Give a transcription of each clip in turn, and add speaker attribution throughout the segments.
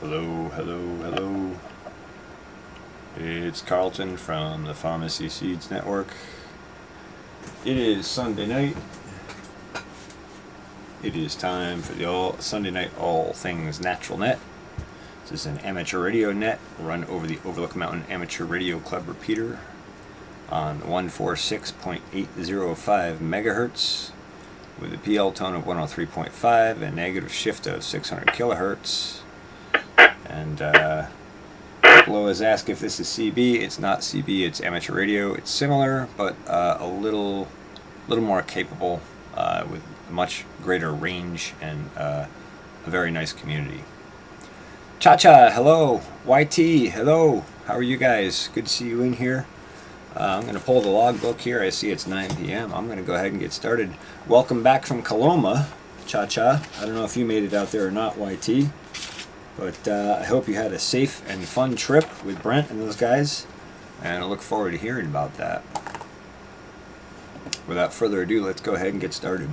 Speaker 1: Hello, hello, hello. It's Carlton from the Pharmacy Seeds Network. It is Sunday night. It is time for the Sunday night All Things Natural Net. This is an amateur radio net run over the Overlook Mountain Amateur Radio Club repeater on 146.805 megahertz with a PL tone of 103.5 and negative shift of 600 kilohertz. And below is asked if this is CB. It's not CB, it's amateur radio. It's similar, but a little more capable with a much greater range and a very nice community. Cha-Cha, hello. YT, hello. How are you guys? Good to see you in here. I'm going to pull the logbook here. I see it's 9 p.m. I'm going to go ahead and get started. Welcome back from Coloma, Cha-Cha. I don't know if you made it out there or not, YT. But I hope you had a safe and fun trip with Brent and those guys. And I look forward to hearing about that. Without further ado, let's go ahead and get started.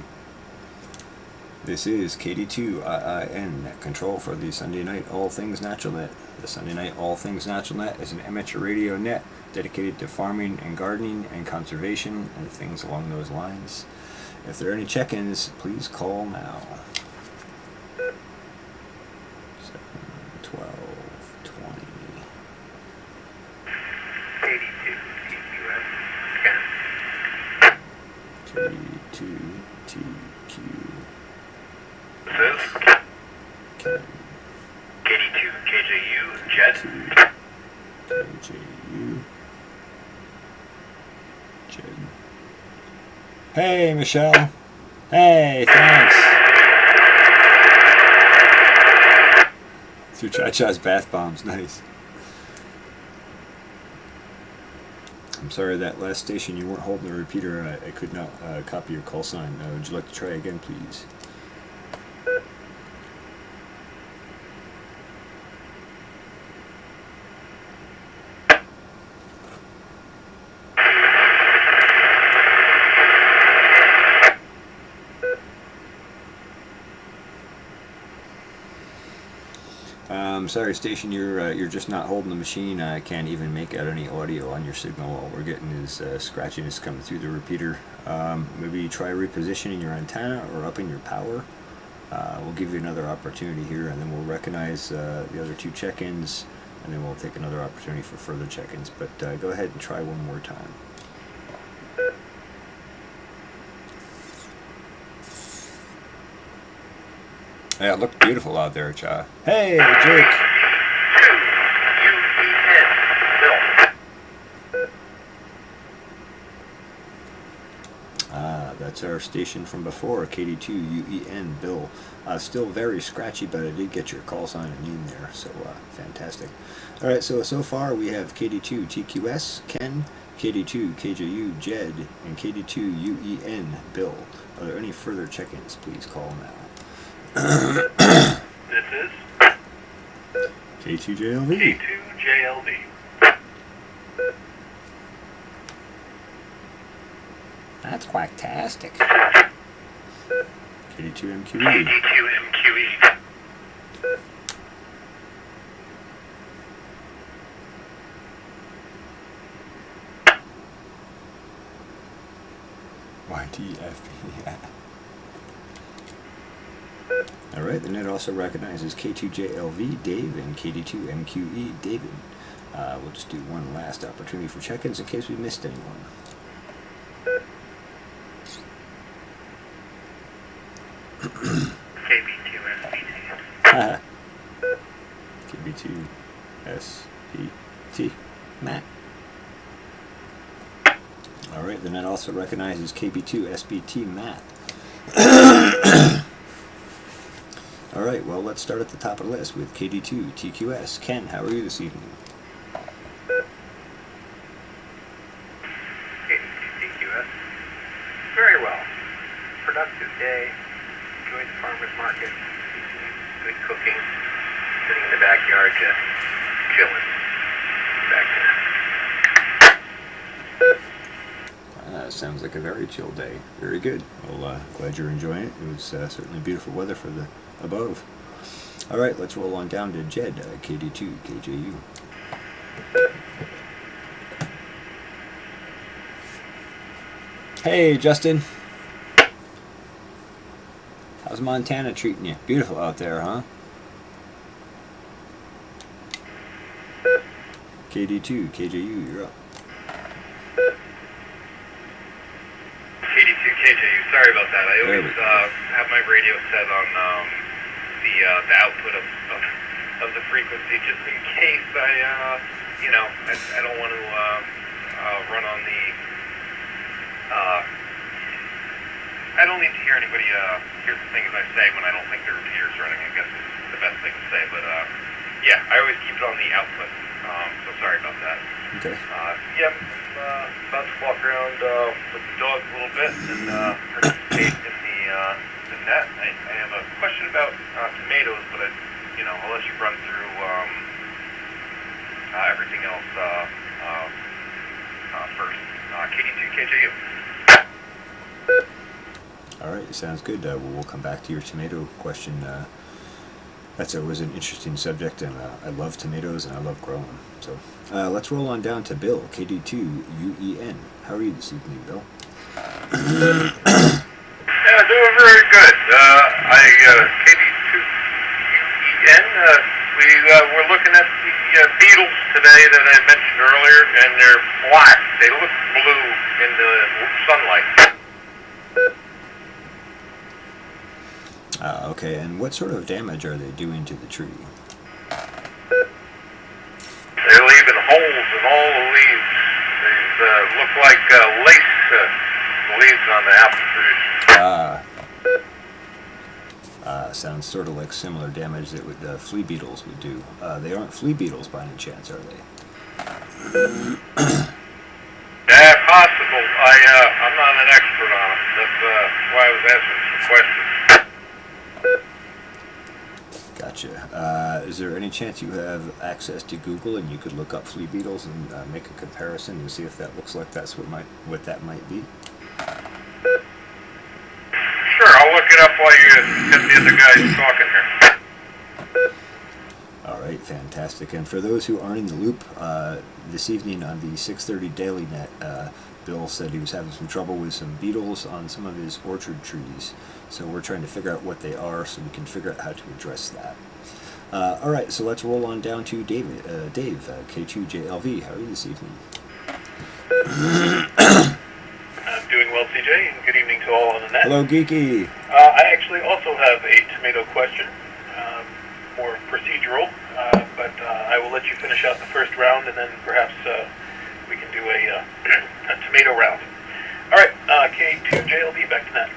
Speaker 1: This is KD2IIN Net Control for the Sunday Night All Things Natural Net. The Sunday Night All Things Natural Net is an amateur radio net dedicated to farming and gardening and conservation and things along those lines. If there are any check-ins, please call now. 12, 20.
Speaker 2: 82
Speaker 1: KD2 TQ.
Speaker 2: This is KD2 KJU Jed.
Speaker 1: KJU Jed. Hey, Michelle. Hey, thanks. Through Cha-Cha's bath bombs, nice. I'm sorry, that last station you weren't holding the repeater. I could not copy your call sign. Would you like to try again, please? Sorry, station, you're just not holding the machine. I can't even make out any audio on your signal. All we're getting is scratchiness coming through the repeater. Maybe try repositioning your antenna or upping your power. We'll give you another opportunity here, and then we'll recognize the other two check-ins, and then we'll take another opportunity for further check-ins. But go ahead and try one more time. Yeah, it looked beautiful out there, Cha. Hey, Jake. That's our station from before, KD2UEN, Bill. Still very scratchy, but I did get your call sign and name there, so fantastic. All right, so far we have KD2 TQS, Ken, KD2 KJU, Jed, and KD2UEN, Bill. Are there any further check-ins? Please call now.
Speaker 2: This is
Speaker 1: K2JLV.
Speaker 2: K2JLV.
Speaker 1: That's quacktastic. KD2MQE.
Speaker 2: KD2MQE.
Speaker 1: YTFP. All right, the net also recognizes K2JLV, Dave, and KD2MQE, David. We'll just do one last opportunity for check-ins in case we missed anyone.
Speaker 2: KB2SPT.
Speaker 1: KB2SPT, Matt. All right, the net also recognizes KB2SPT, Matt. All right, well, let's start at the top of the list with KD2 TQS. Ken, how are you this evening?
Speaker 2: KD2 TQS. Very well. Productive day. Enjoyed the farmer's market. Good cooking. Sitting in the backyard, just chilling. Back to
Speaker 1: Sounds like a very chill day. Very good. Well, glad you're enjoying it. It was certainly beautiful weather for the above. All right, let's roll on down to Jed, KD2, KJU. Hey, Justin. How's Montana treating you? Beautiful out there, huh? KD2, KJU, you're up.
Speaker 3: KD2, KJU, sorry about that. I always have my radio set on the output of the frequency just in case I don't want to run on the I don't need to hear anybody hear the things I say when I don't think the repeater's running. I guess is the best thing to say. But yeah, I always keep it on the output. So sorry about that.
Speaker 1: Okay.
Speaker 3: Yeah, about to walk around with the dog a little bit and participate in the net. I have a question about tomatoes, but I'll let you run through everything else first. KD2, KJU.
Speaker 1: All right, sounds good. We'll come back to your tomato question. That's always an interesting subject, and I love tomatoes and I love growing them. So let's roll on down to Bill, KD2UEN. How are you this evening, Bill?
Speaker 3: Yeah, doing very good. KD2UEN, we're looking at the beetles today that I mentioned earlier, and they're black. They look blue in the sunlight.
Speaker 1: Okay, and what sort of damage are they doing to the tree?
Speaker 3: They're leaving holes in all the leaves. They look like lace leaves on the apple trees.
Speaker 1: Sounds sort of like similar damage that flea beetles would do. They aren't flea beetles by any chance, are they?
Speaker 3: Yeah, possible. I'm not an expert on them. That's why I was asking some questions.
Speaker 1: Gotcha. Is there any chance you have access to Google and you could look up flea beetles and make a comparison and see if that looks like that's what that might be?
Speaker 3: Sure, I'll look it up while you get the other guys talking here.
Speaker 1: All right, fantastic. And for those who aren't in the loop, this evening on the 6:30 Daily Net, Bill said he was having some trouble with some beetles on some of his orchard trees. So we're trying to figure out what they are so we can figure out how to address that. All right, so let's roll on down to Dave, K2JLV. How are you this evening?
Speaker 3: I'm doing well, CJ, and good evening to all on the net.
Speaker 1: Hello, Geeky.
Speaker 3: I actually also have a tomato question, more procedural, but I will let you finish out the first round, and then perhaps we can do a tomato round. All right, K2JLV, back to net.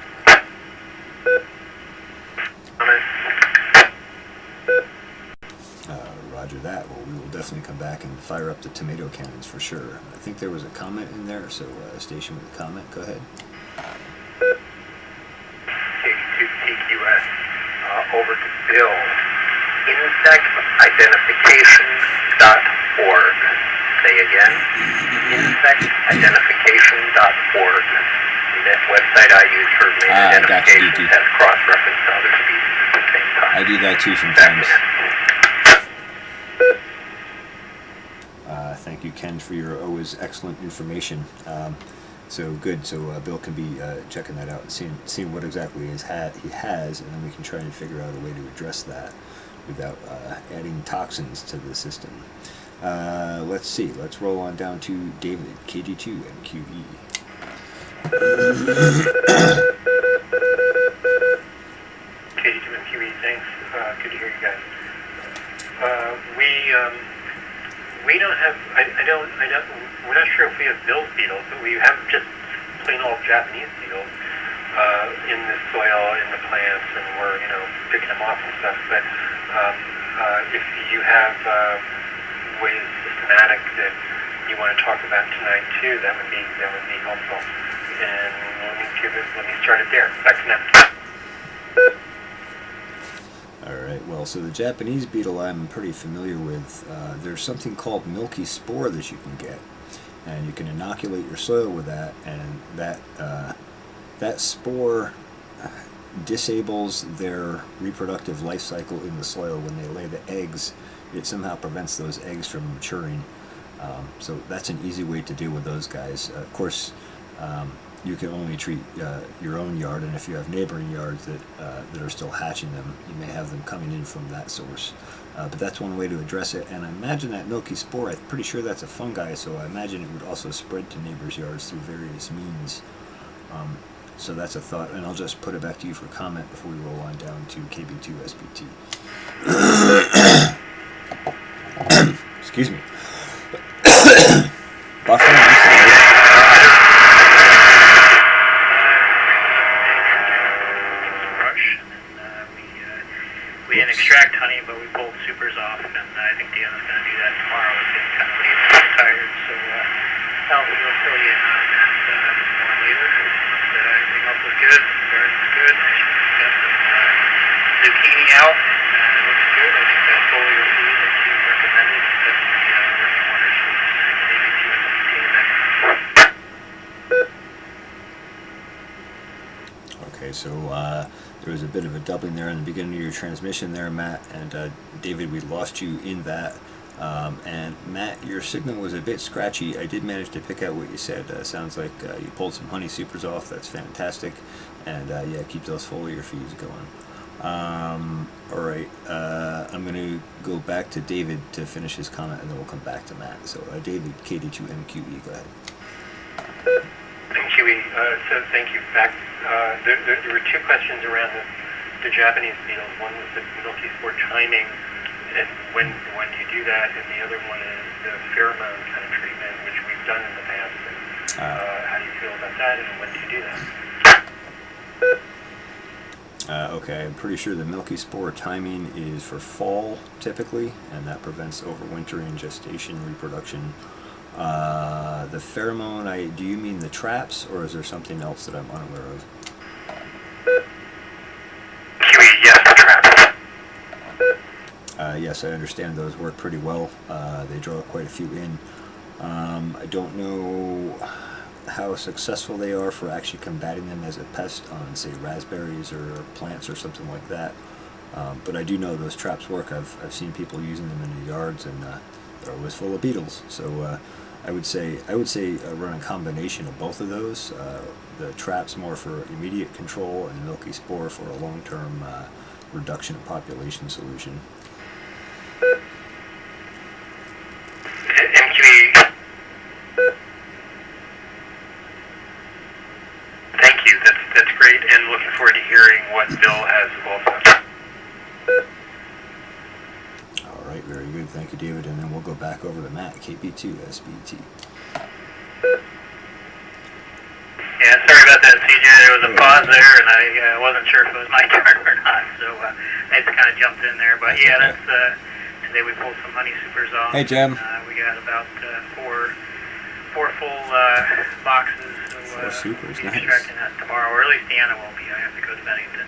Speaker 1: Roger that. Well, we will definitely come back and fire up the tomato cannons for sure. I think there was a comment in there, so station with a comment. Go ahead.
Speaker 2: K2TQS, over to Bill. Insectidentification.org. Say again. Insectidentification.org. That website I use for main identification has cross-reference to other species at the same time.
Speaker 1: I do that too sometimes. Thank you, Ken, for your always excellent information. So good. So Bill can be checking that out and seeing what exactly he has, and then we can try and figure out a way to address that without adding toxins to the system. Let's see. Let's roll on down to David, KD2 and QE.
Speaker 4: KD2 and QE, thanks. Good to hear you guys. We don't have. We're not sure if we have Bill's beetles, but we have just plain old Japanese beetles in the soil, in the plants, and we're picking them off and stuff. But if you have ways systematic that you want to talk about tonight too, that would be helpful. And let me start it there. Back to now.
Speaker 1: Alright, well, so the Japanese beetle I'm pretty familiar with. There's something called Milky Spore that you can get, and you can inoculate your soil with that, and that spore disables their reproductive life cycle in the soil when they lay the eggs. It somehow prevents those eggs from maturing. So that's an easy way to deal with those guys. Of course, you can only treat your own yard, and if you have neighboring yards that are still hatching them, you may have them coming in from that source. But that's one way to address it. And I imagine that Milky Spore, I'm pretty sure that's a fungi, so I imagine it would also spread to neighbors' yards through various means. So that's a thought, and I'll just put it back to you for comment before we roll on down to KB2 SBT. Excuse me. Buffering, I'm sorry.
Speaker 4: We didn't extract honey, but we pulled supers off, and I think Deanna's going to do that tomorrow. It's getting kind of late and tired, so we'll fill you in on that more later. But everything else was good. The garden's good. Got some zucchini out. Looks good. I think that foliar feed that you recommended is definitely working wonders for maybe 2 SBT.
Speaker 1: Okay, so there was a bit of a doubling there in the beginning of your transmission there, Matt, and David, we lost you in that. And Matt, your signal was a bit scratchy. I did manage to pick out what you said. Sounds like you pulled some honey supers off. That's fantastic. And yeah, keep those foliar feeds going. All right, I'm going to go back to David to finish his comment, and then we'll come back to Matt. So David, KD2MQE, go ahead.
Speaker 4: MQE, so thank you. Back, there were 2 questions around the Japanese beetles. One was the Milky Spore timing, and when you do that, and the other one is the pheromone kind of treatment, which we've done in the past. And, how do you feel about that, and when do you do that?
Speaker 1: Okay, I'm pretty sure the Milky Spore timing is for fall, typically, and that prevents overwintering, gestation, reproduction. The pheromone, do you mean the traps, or is there something else that I'm unaware of?
Speaker 4: Yes, the traps.
Speaker 1: Yes, I understand those work pretty well. They draw quite a few in. I don't know how successful they are for actually combating them as a pest on, say, raspberries or plants or something like that. But I do know those traps work. I've seen people using them in their yards, and they're always full of beetles. So I would say run a combination of both of those. The traps more for immediate control, and Milky Spore for a long-term reduction of population solution.
Speaker 4: MQE. Thank you. That's great, and looking forward to hearing what Bill has also.
Speaker 1: All right, very good. Thank you, David. And then we'll go back over to Matt, KP2 SBT.
Speaker 4: Yeah, sorry about that, CJ. There was a pause there, and I wasn't sure if it was my turn or not, so I just kind of jumped in there. But yeah, that's today we pulled some honey supers off.
Speaker 1: Hey, Jim.
Speaker 4: We got about four full boxes. So
Speaker 1: 4 supers,
Speaker 4: we'll be
Speaker 1: nice.
Speaker 4: extracting that tomorrow, or at least Deanna won't be. I have to go to Bennington.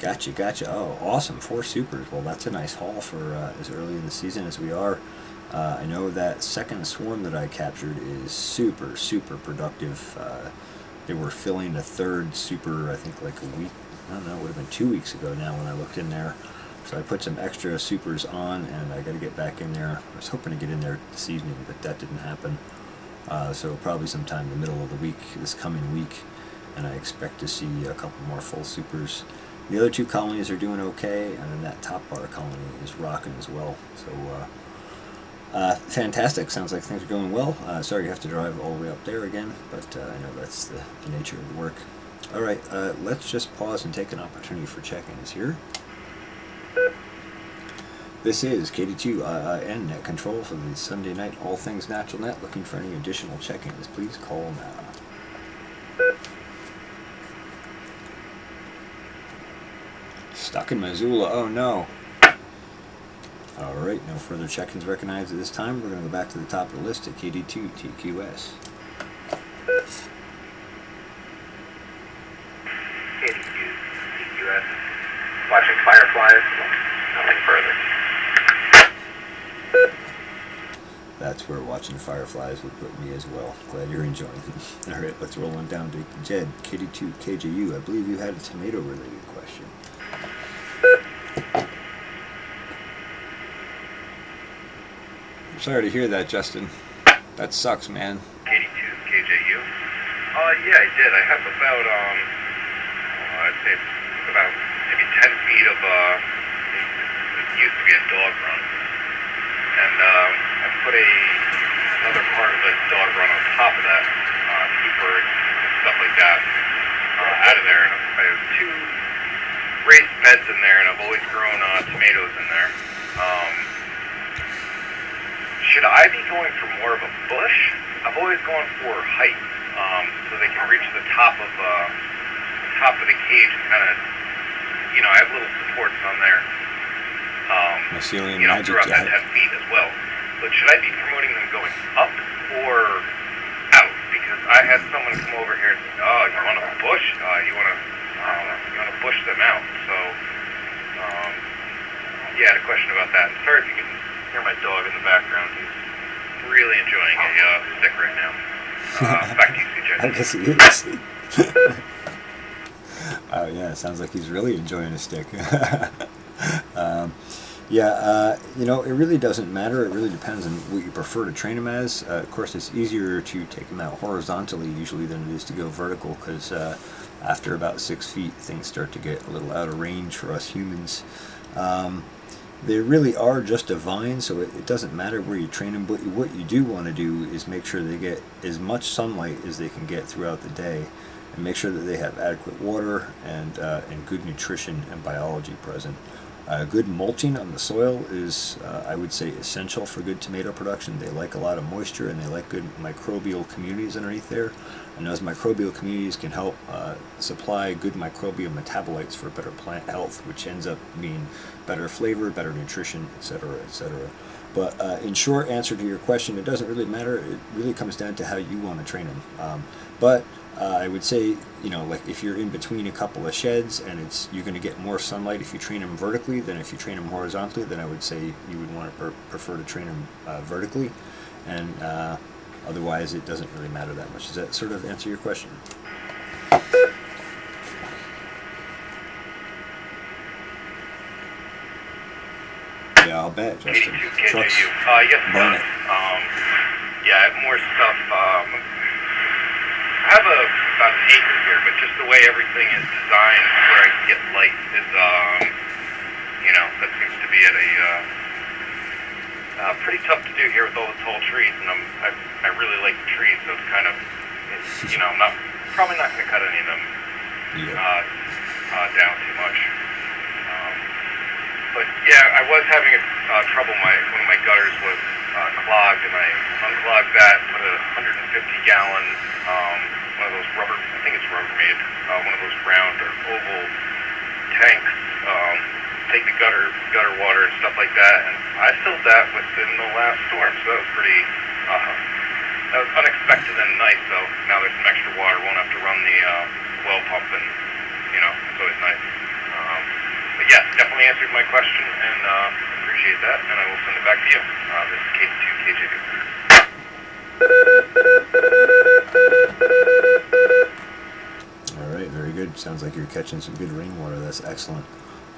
Speaker 1: Nice. Gotcha. Oh, awesome. 4 supers. Well, that's a nice haul for as early in the season as we are. I know that second swarm that I captured is super productive. They were filling a 3rd super, I think, like a week, I don't know, it would have been 2 weeks ago now when I looked in there. So I put some extra supers on, and I got to get back in there. I was hoping to get in there this evening, but that didn't happen. So probably sometime in the middle of the week, this coming week, and I expect to see a couple more full supers. The other 2 colonies are doing okay, and then that top bar colony is rocking as well. So fantastic. Sounds like things are going well. Sorry you have to drive all the way up there again, but I know that's the nature of the work. All right, let's just pause and take an opportunity for check-ins here. This is KD2 Net Control for the Sunday night All Things Natural Net. Looking for any additional check-ins, please call now. Stuck in Missoula, oh no. Alright, no further check-ins recognized at this time. We're going to go back to the top of the list at KD2 TQS.
Speaker 2: KD2 TQS. Watching fireflies, nothing further.
Speaker 1: That's where we're watching watching fireflies would put me as well. Glad you're enjoying them. All right, let's roll on down to Jed, KD2KJU. I believe you had a tomato-related question. I'm sorry to hear that, Justin. That sucks, man.
Speaker 3: KD2KJU. Yeah, I did. I have about, I'd say about maybe 10 feet of, it used to be a dog run. And I put another part of the dog run on top of that, keep birds and stuff like that out of there. And I have 2 raised beds in there, and I've always grown tomatoes in there. Should I be going for more of a bush? I've always gone for height, so they can reach the top of the cage and kind of, I have little supports on there.
Speaker 1: Mycelium magic
Speaker 3: throughout that 10 feet as well. But should I be promoting them going up or out? Because I had someone come over here and say, "Oh, you want to bush? You want to bush them out?" So, yeah, I had a question about that. And sorry if you can hear my dog in the background. He's really enjoying a stick right now. Back to you, CJ.
Speaker 1: I guess he is. Oh yeah, it sounds like he's really enjoying a stick. It really doesn't matter. It really depends on what you prefer to train them as. Of course, it's easier to take them out horizontally usually than it is to go vertical, because after about 6 feet, things start to get a little out of range for us humans. They really are just a vine, so it doesn't matter where you train them. But what you do want to do is make sure they get as much sunlight as they can get throughout the day, and make sure that they have adequate water and good nutrition and biology present. Good mulching on the soil is, I would say, essential for good tomato production. They like a lot of moisture, and they like good microbial communities underneath there. And those microbial communities can help supply good microbial metabolites for better plant health, which ends up meaning better flavor, better nutrition, etc., etc. But in short answer to your question, it doesn't really matter. It really comes down to how you want to train them. I would say, like if you're in between a couple of sheds and you're going to get more sunlight if you train them vertically than if you train them horizontally, then I would say you would want to prefer to train them vertically. And otherwise, it doesn't really matter that much. Does that sort of answer your question? Yeah, I'll bet, Justin. Trucks,
Speaker 3: yes,
Speaker 1: burn it.
Speaker 3: Yeah, I have more stuff. I have about an acre here, but just the way everything is designed where I can get light is, that seems to be at a pretty tough to do here with all the tall trees, and I really like the trees, so it's kind of, I'm probably not going to cut any of them down too much. But yeah, I was having trouble. One of my gutters was clogged, and I unclogged that, put a 150-gallon, one of those rubber, I think it's Rubbermaid, one of those round or oval tanks, take the gutter water and stuff like that, and I filled that within the last storm, so that was pretty, that was unexpected and nice. So now there's some extra water, won't have to run the well pump, and it's always nice. But yeah, definitely answered my question, and appreciate that, and I will send it back to you. This is KD2KJU.
Speaker 1: All right, very good. Sounds like you're catching some good rainwater. That's excellent.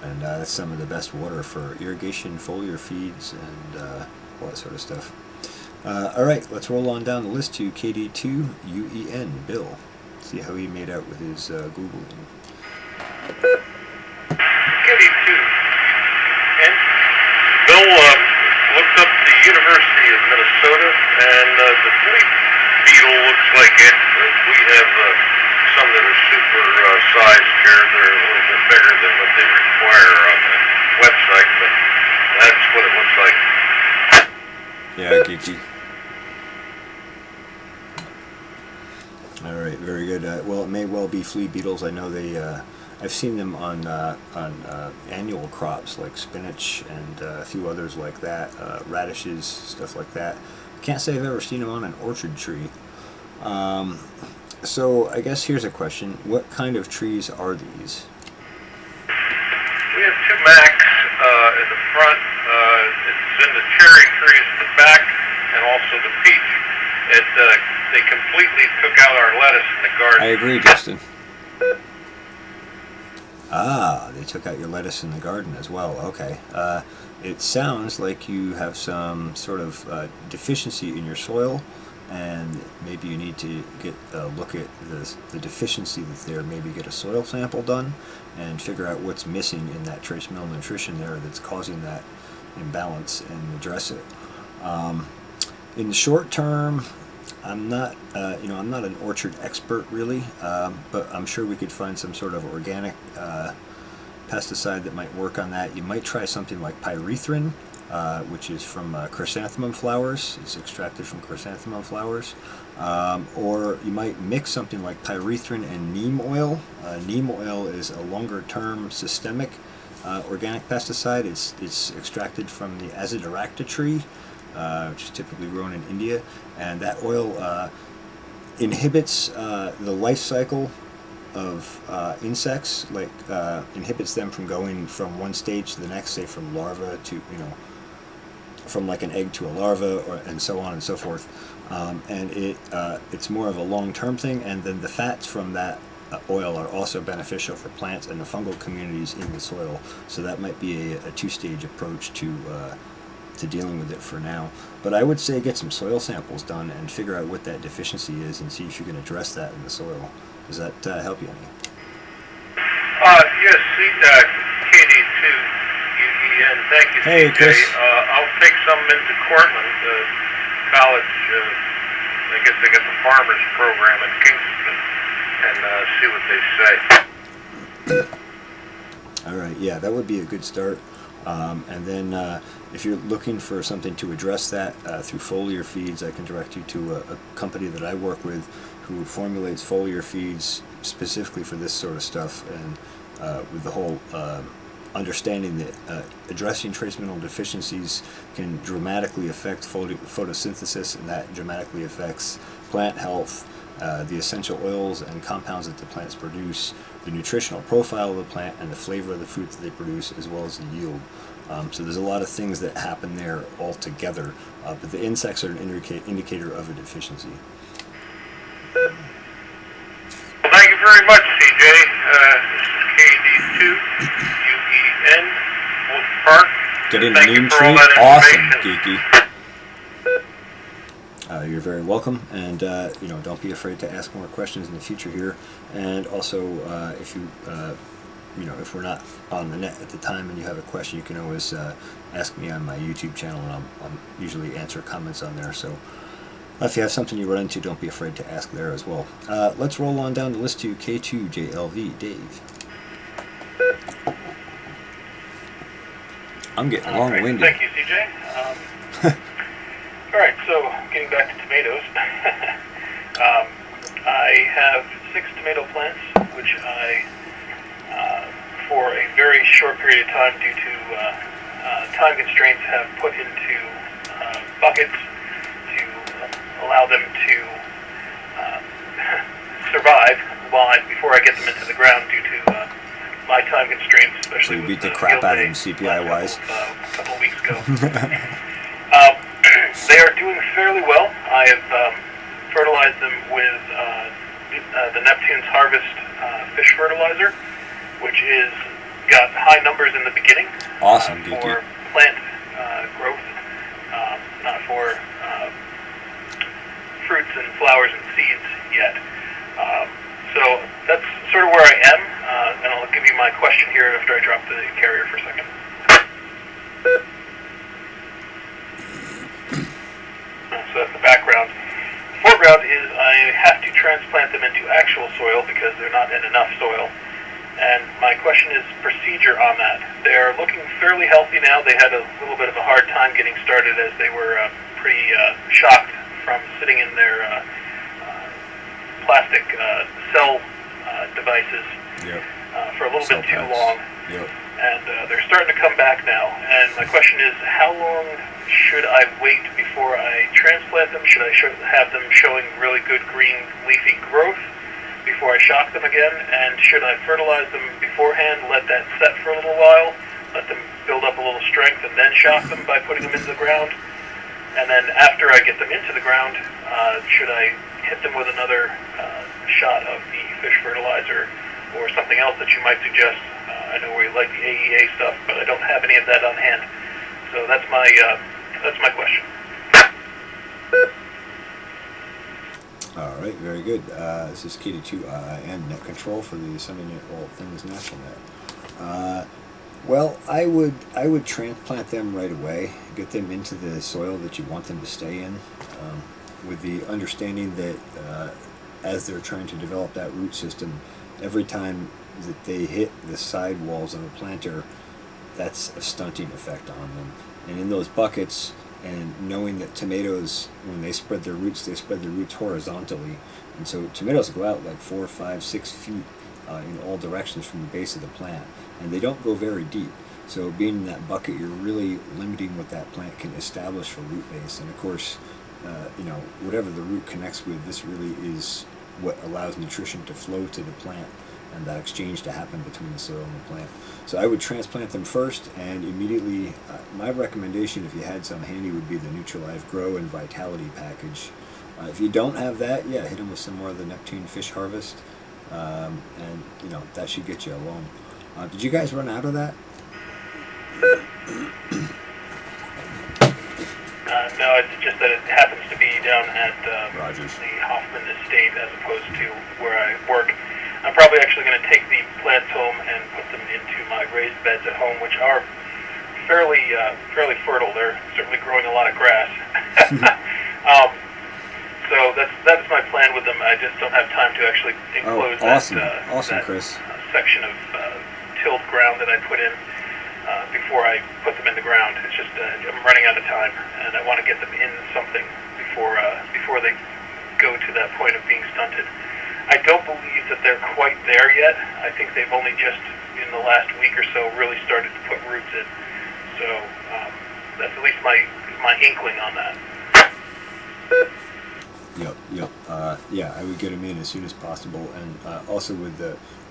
Speaker 1: And that's some of the best water for irrigation, foliar feeds, and all that sort of stuff. All right, let's roll on down the list to KD2UEN, Bill. See how he made out with his Googling.
Speaker 3: KD2. And Bill looked up the University of Minnesota, and the flea beetle looks like it. We have some that are super sized here. They're a little bit bigger than what they require on the website, but that's what it looks like.
Speaker 1: Yeah, geeky. All right, very good. Well, it may well be flea beetles. I know I've seen them on annual crops like spinach and a few others like that, radishes, stuff like that. I can't say I've ever seen them on an orchard tree. So I guess here's a question: what kind of trees are these?
Speaker 3: We have 2 Macs in the front. It's in the cherry trees in the back, and also the peach They completely took out our lettuce in the garden.
Speaker 1: I agree, Justin. Ah, they took out your lettuce in the garden as well. Okay. It sounds like you have some sort of deficiency in your soil, and maybe you need to get a look at the deficiency that's there. Maybe get a soil sample done and figure out what's missing in that trace mineral nutrition there that's causing that imbalance and address it. In the short term, I'm not an orchard expert really, but I'm sure we could find some sort of organic pesticide that might work on that. You might try something like pyrethrin, which is from chrysanthemum flowers. It's extracted from chrysanthemum flowers. Or you might mix something like pyrethrin and neem oil. Neem oil is a longer-term systemic organic pesticide. It's extracted from the Azadirachta tree, which is typically grown in India, and that oil inhibits the life cycle of insects, like inhibits them from going from one stage to the next, say from larva to, from like an egg to a larva, and so on and so forth. And it's more of a long-term thing, and then the fats from that oil are also beneficial for plants and the fungal communities in the soil. So that might be a two-stage approach to dealing with it for now. But I would say get some soil samples done and figure out what that deficiency is and see if you can address that in the soil. Does that help you any?
Speaker 3: Yes, KD2UEN. Thank you,
Speaker 1: Hey,
Speaker 3: CJ.
Speaker 1: Chris.
Speaker 3: I'll take some into Cortland College. I guess they got the farmers program at Kingston, and see what they say.
Speaker 1: All right, yeah, that would be a good start. And then if you're looking for something to address that through Foliar Feeds, I can direct you to a company that I work with who formulates foliar feeds specifically for this sort of stuff, and with the whole understanding that addressing trace mineral deficiencies can dramatically affect photosynthesis, and that dramatically affects plant health, the essential oils and compounds that the plants produce, the nutritional profile of the plant, and the flavor of the fruit that they produce, as well as the yield. So there's a lot of things that happen there all together, but the insects are an indicator of a deficiency.
Speaker 3: Well, thank you very much, CJ. This is KD2UEN, Wolf Park.
Speaker 1: Getting a
Speaker 3: Thank you
Speaker 1: neem
Speaker 3: for all
Speaker 1: tree?
Speaker 3: that
Speaker 1: Awesome,
Speaker 3: information.
Speaker 1: Geeky. You're very welcome, and don't be afraid to ask more questions in the future here. And also, if you if we're not on the net at the time and you have a question, you can always ask me on my YouTube channel, and I'll usually answer comments on there. So if you have something you run into, don't be afraid to ask there as well. Let's roll on down the list to K2JLV. Dave. I'm getting long-winded.
Speaker 4: Thank you, CJ. All right, so getting back to tomatoes, I have 6 tomato plants, which I, for a very short period of time, due to time constraints, have put into buckets to allow them to survive before I get them into the ground due to my time constraints, especially
Speaker 1: So you beat
Speaker 4: with
Speaker 1: the crap out of them
Speaker 4: day
Speaker 1: CPI-wise.
Speaker 4: A couple of weeks ago. They are doing fairly well. I have fertilized them with the Neptune's Harvest fish fertilizer, which is got high numbers in the beginning.
Speaker 1: Awesome,
Speaker 4: for
Speaker 1: Geeky.
Speaker 4: plant growth, not for fruits and flowers and seeds yet. So that's sort of where I am, and I'll give you my question here after I drop the carrier for a second. So that's the background. The foreground is I have to transplant them into actual soil because they're not in enough soil. And my question is procedure on that. They're looking fairly healthy now. They had a little bit of a hard time getting started as they were pretty shocked from sitting in their plastic cell devices for a little bit too long.
Speaker 1: Yep.
Speaker 4: And they're starting to come back now. And my question is, how long should I wait before I transplant them? Should I have them showing really good green leafy growth before I shock them again? And should I fertilize them beforehand, let that set for a little while, let them build up a little strength, and then shock them by putting them into the ground? And then after I get them into the ground, Should I hit them with another shot of the fish fertilizer or something else that you might suggest? I know we like the AEA stuff, but I don't have any of that on hand. So that's my question.
Speaker 1: All right, very good. This is KD2 and Net Control for the Sunday Night All Things Natural Net. Well, I would transplant them right away, get them into the soil that you want them to stay in, with the understanding that as they're trying to develop that root system, every time that they hit the side walls of a planter, that's a stunting effect on them. And in those buckets, and knowing that tomatoes, when they spread their roots horizontally, and so tomatoes go out like 4, 5, 6 feet in all directions from the base of the plant, and they don't go very deep. So being in that bucket, you're really limiting what that plant can establish for root base. And of course, whatever the root connects with, this really is what allows nutrition to flow to the plant and that exchange to happen between the soil and the plant. So I would transplant them first, and immediately, my recommendation, if you had some handy, would be the Nutrilife Grow and Vitality package. If you don't have that, yeah, hit them with some more of the Neptune Fish Harvest, and that should get you along. Did you guys run out of that?
Speaker 4: No, it's just that it happens to be down at
Speaker 1: Rogers.
Speaker 4: the Hoffman Estate as opposed to where I work. I'm probably actually going to take the plants home and put them into my raised beds at home, which are fairly fertile. They're certainly growing a lot of grass. So that's my plan with them. I just don't have time to actually enclose
Speaker 1: awesome,
Speaker 4: that
Speaker 1: Chris.
Speaker 4: Section of tilled ground that I put in before I put them in the ground. It's just I'm running out of time, and I want to get them in something before they go to that point of being stunted. I don't believe that they're quite there yet. I think they've only just, in the last week or so, really started to put roots in. So that's at least my inkling on that.
Speaker 1: Yep. Yeah, I would get them in as soon as possible, and also with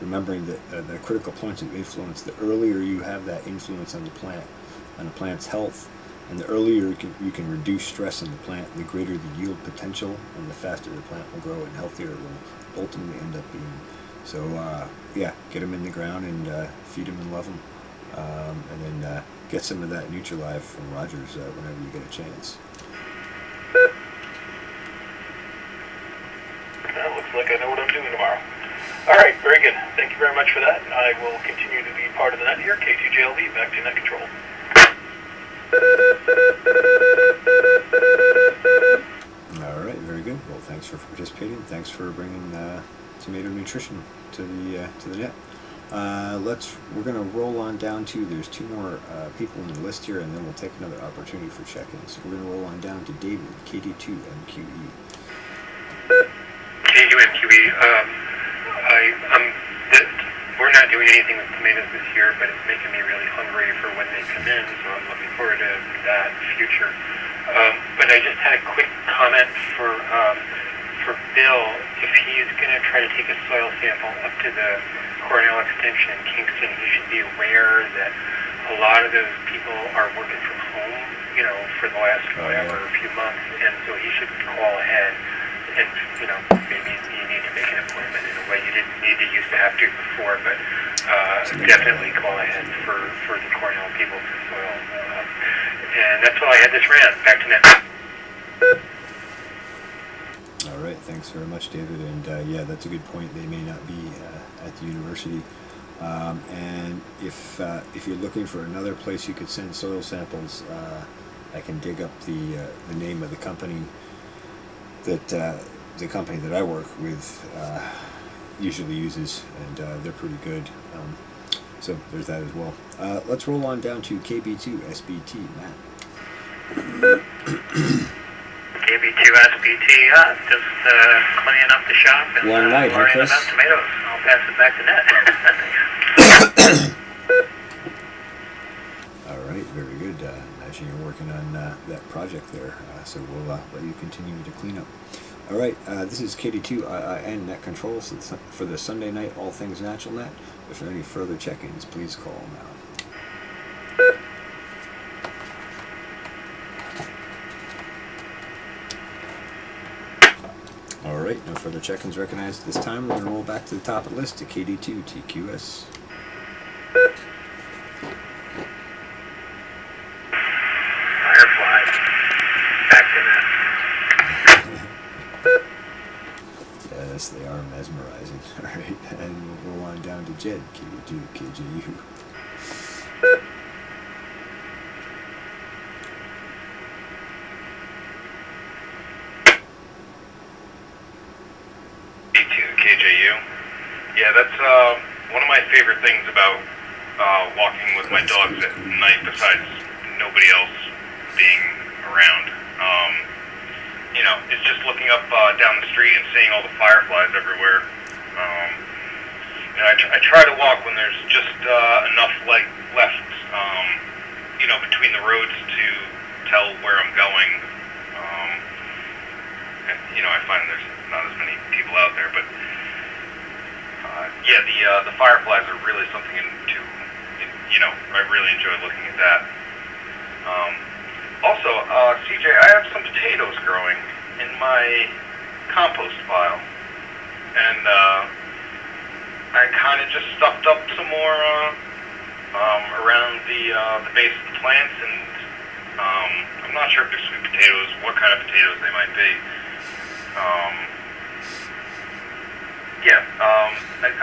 Speaker 1: remembering that the critical points of influence. The earlier you have that influence on the plant's health, and the earlier you can reduce stress on the plant, the greater the yield potential, and the faster the plant will grow and healthier it will ultimately end up being. So yeah, get them in the ground and feed them and love them, and then get some of that Nutrilife from Rogers whenever you get a chance.
Speaker 4: That looks like I know what I'm doing tomorrow. All right, very good. Thank you very much for that. I will continue to be part of the net here. K2JLV, back to net control.
Speaker 1: All right, very good. Well, thanks for participating. Thanks for bringing tomato nutrition to the net. We're going to roll on down to, there's 2 more people in the list here, and then we'll take another opportunity for check-ins. So we're going to roll on down to David, KD2MQE.
Speaker 3: KD2MQE, we're not doing anything with tomatoes this year, but it's making me really hungry for when they come in, so I'm looking forward to that in the future. But I just had a quick comment for Bill. If he's going to try to take a soil sample up to the Cornell Extension in Kingston, he should be aware that a lot of those people are working from home, for the last a few months, and so he should call ahead. And, maybe you need to make an appointment in a way you didn't need to used to have to before, but definitely call ahead for the Cornell people for soil. And that's all I had this rant. Back to net.
Speaker 1: All right, thanks very much, David. And yeah, that's a good point. They may not be at the university. And if you're looking for another place you could send soil samples, I can dig up the name of the company that I work with usually uses, and they're pretty good. So there's that as well. Let's roll on down to KB2 SBT, Matt.
Speaker 2: KB2 SBT, just cleaning up the shop and
Speaker 1: Long night, huh,
Speaker 2: worrying
Speaker 1: Chris?
Speaker 2: about tomatoes. I'll pass it back to Ned.
Speaker 1: All right, very good. Imagine you're working on that project there, so we'll let you continue to clean up. All right, this is KD2 and Net Control for the Sunday Night All Things Natural Net. If there are any further check-ins, please call now. Alright, no further check-ins recognized at this time. We're going to roll back to the top of the list to KD2 TQS.
Speaker 2: Fireflies. Back to that.
Speaker 1: Yes, they are mesmerizing. Alright, and we'll roll on down to Jed, KD2 KJU.
Speaker 3: KJU. Yeah, that's one of my favorite things about walking with my dogs at night, besides nobody else being around. You know, it's just looking up down the street and seeing all the fireflies everywhere. I try to walk when there's just enough light left, you know, between the roads to tell where I'm going. And, you know, I find there's not as many people out there, but yeah, the fireflies are really something to, you know, I really enjoy looking at that. Also, CJ, I have some potatoes growing in my compost pile, and I kind of just stuffed up some more around the base of the plants, and I'm not sure if they're sweet potatoes, what kind of potatoes they might be.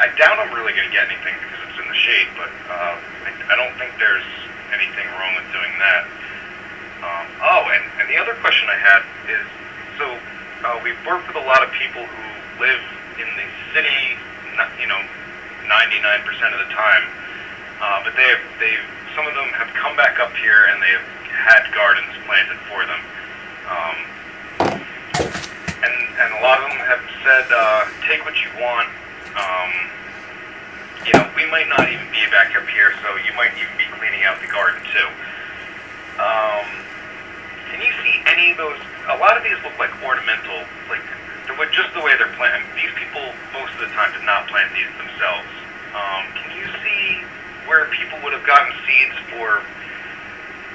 Speaker 3: I doubt I'm really going to get anything because it's in the shade, but I don't think there's anything wrong with doing that. And the other question I had is, so we've worked with a lot of people who live in the city, you know, 99% of the time, but some of them have come back up here and they've had gardens planted for them. And a lot of them have said, take what you want. You know, we might not even be back up here, so you might even be cleaning out the garden too. Can you see any of those? A lot of these look like ornamental, like just the way they're planted. These people, most of the time, did not plant these themselves. Can you see where people would have gotten seeds for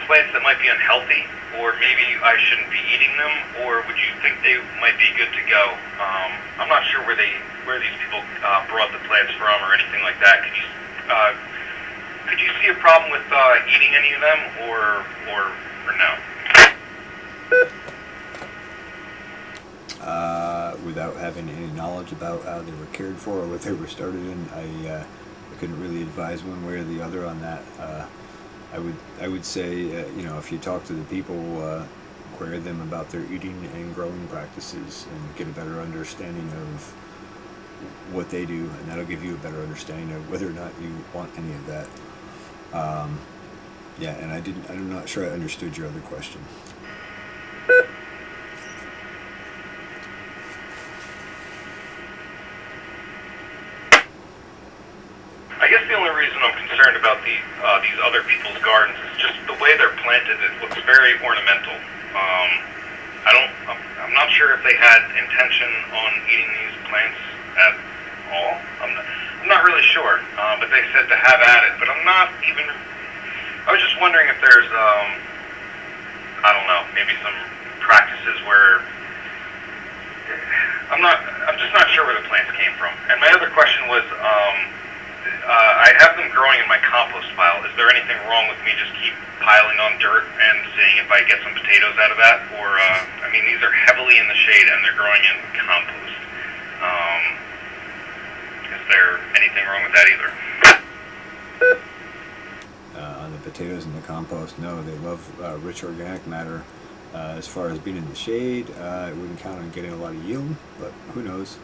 Speaker 3: plants that might be unhealthy, or maybe I shouldn't be eating them, or would you think they might be good to go? I'm not sure where these people brought the plants from or anything like that. Could you see a problem with eating any of them, or no?
Speaker 1: Without having any knowledge about how they were cared for or what they were started in, I couldn't really advise one way or the other on that. I would say, you know, if you talk to the people, query them about their eating and growing practices and get a better understanding of what they do, and that'll give you a better understanding of whether or not you want any of that. Yeah, and I'm not sure I understood your other question.
Speaker 3: I guess the only reason I'm concerned about these other people's gardens is just the way they're planted. It looks very ornamental. I'm not sure if they had intention on eating these plants at all. I'm not really sure, but they said to have at it. But I was just wondering if there's, I don't know, maybe some practices where I'm just not sure where the plants came from. And my other question was, I have them growing in my compost pile. Is there anything wrong with me just keep piling on dirt and seeing if I get some potatoes out of that? Or, I mean, these are heavily in the shade and they're growing in compost. Is there anything wrong with that either?
Speaker 1: On the potatoes and the compost, no, they love rich organic matter. As far as being in the shade, I wouldn't count on getting a lot of yield, but who knows.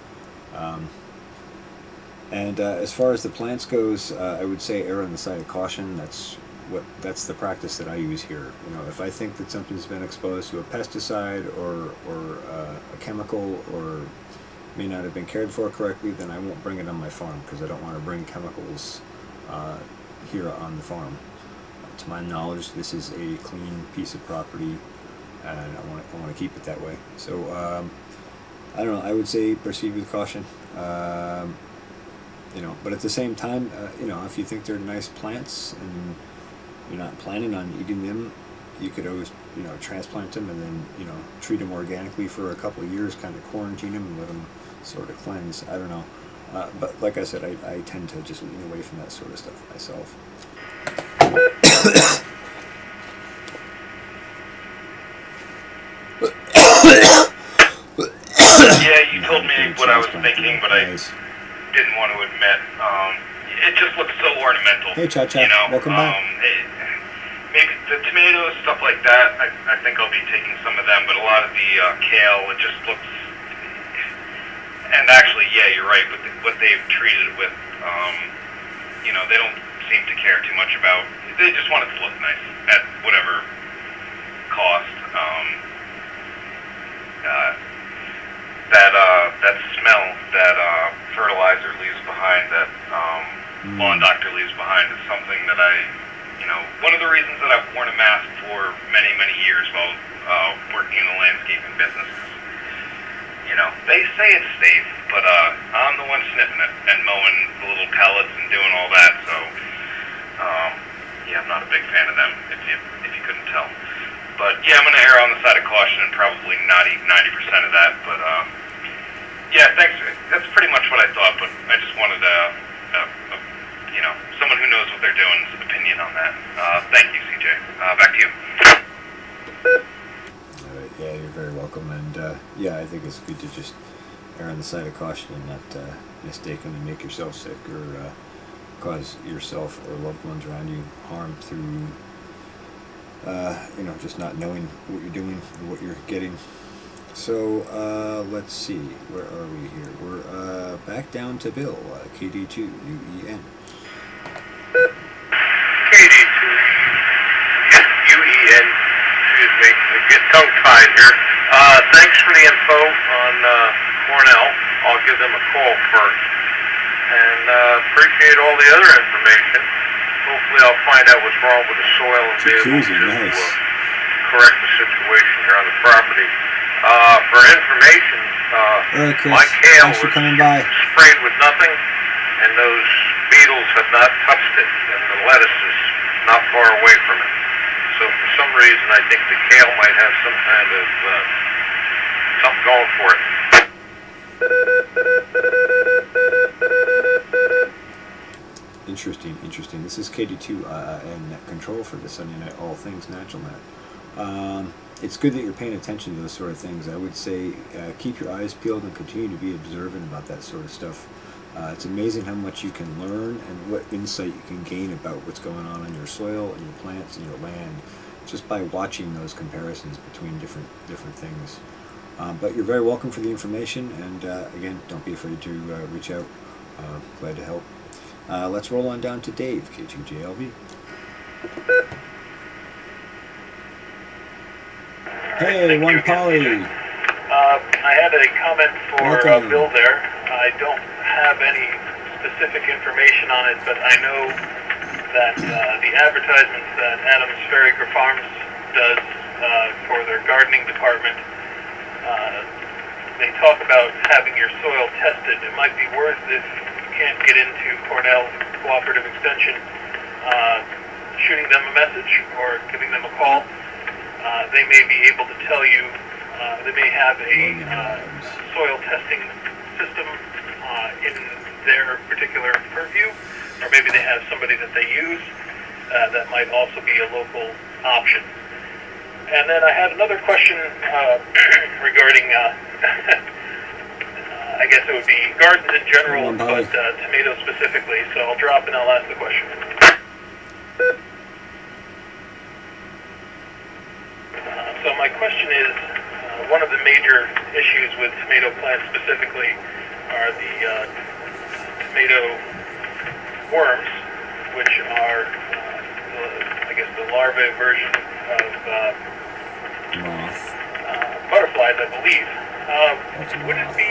Speaker 1: And as far as the plants goes, I would say err on the side of caution. That's the practice that I use here. You know, if I think that something's been exposed to a pesticide or a chemical or may not have been cared for correctly, then I won't bring it on my farm because I don't want to bring chemicals here on the farm. To my knowledge, this is a clean piece of property, and I want to keep it that way. So I don't know. I would say proceed with caution. You know, but at the same time, you know, if you think they're nice plants and you're not planning on eating them, you could always, transplant them and then, treat them organically for a couple of years, kind of quarantine them and let them sort of cleanse. I don't know. But like I said, I tend to just lean away from that sort of stuff myself.
Speaker 3: Yeah, you told me what I was thinking, but I didn't want to admit. It just looks so ornamental.
Speaker 1: Hey, Cha-Cha, welcome back.
Speaker 3: Maybe the tomatoes, stuff like that, I think I'll be taking some of them, but a lot of the kale, it just looks... And actually, yeah, you're right, with what they've treated it with, they don't seem to care too much about... They just want it to look nice at whatever cost. That smell that fertilizer leaves behind, that lawn doctor leaves behind, is something that one of the reasons that I've worn a mask for many, many years while working in the landscaping business is, they say it's safe, but I'm the one sniffing it and mowing the little pellets and doing all that, so I'm not a big fan of them, if you couldn't tell. But yeah, I'm going to err on the side of caution and probably not eat 90% of that, but yeah, thanks. That's pretty much what I thought, but I just wanted someone who knows what they're doing's opinion on that. Thank you, CJ. Back to you.
Speaker 1: All right, yeah, you're very welcome, and I think it's good to just err on the side of caution and not mistakenly make yourself sick or cause yourself or loved ones around you harm through just not knowing what you're doing or what you're getting. So let's see, where are we here? We're back down to Bill, KD2 UEN.
Speaker 2: KD2 UEN, excuse me, I get tongue-tied here. Thanks for the info on Cornell. I'll give them a call first. And appreciate all the other information. Hopefully I'll find out what's wrong with the soil and be able to correct the situation here on the property. For information, my kale was sprayed with nothing, and those beetles have not touched it, and the lettuce is not far away from it. So for some reason, I think the kale might have some kind of something going for it.
Speaker 1: Interesting. This is KD2 and Net Control for the Sunday Night All Things Natural Net. It's good that you're paying attention to those sort of things. I would say keep your eyes peeled and continue to be observant about that sort of stuff. It's amazing how much you can learn and what insight you can gain about what's going on in your soil and your plants and your land just by watching those comparisons between different things. But you're very welcome for the information, and again, don't be afraid to reach out. Glad to help. Let's roll on down to Dave, K2JLV. Hey, one Polly.
Speaker 4: I had a comment for Bill there. I don't have any specific information on it, but I know that the advertisements that Adams Ferry Farms does for their gardening department, they talk about having your soil tested. It might be worth, if you can't get into Cornell Cooperative Extension, shooting them a message or giving them a call. They may be able to tell you, they may have a soil testing system in their particular purview, or maybe they have somebody that they use that might also be a local option. And then I had another question regarding, I guess it would be gardens in general, but tomatoes specifically, so I'll drop and I'll ask the question. So my question is, one of the major issues with tomato plants specifically are the tomato worms, which are, I guess, the larvae version of butterflies, I believe. Would it be